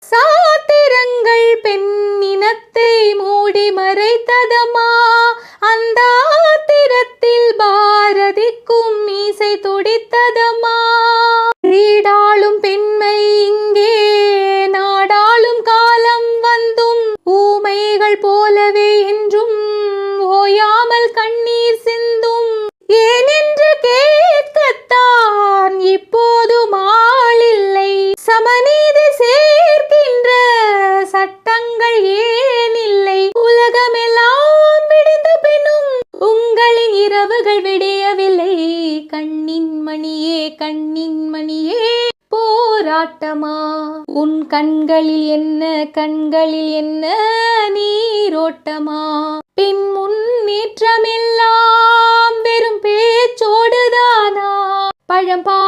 சாத்திரங்கள் பெண்ணினத்தை மூடி மறைத்ததம்மா. அந்த ஆத்திரத்தில் பாரதிக்கும் மீசை துடித்ததம்மா. வீடாளும் பெண்மை இங்கே நாடாளும் காலம் வந்தும் ஊமைகள் போலவே என்றும் ஓயாமல் கண்ணீர் சிந்தும். ஏனென்று கேட்கத்தான் இப்போதும் ஆளில்லை. சமநீதி சேர்க்கின்ற சட்டங்கள் ஏனில்லை. உலகமெல்லாம் விடிந்த பின்னும் உங்களின் இரவுகள் விடியவில்லை. கண்ணின் மணியே கண்ணின் மணியே போராட்டமா. உன் கண்களில் என்ன கண்களில் என்ன நீரோட்டமா. பின் முன்னேற்றமெல்லாம் வெறும் பேச்சோடுதானா. பழம்பா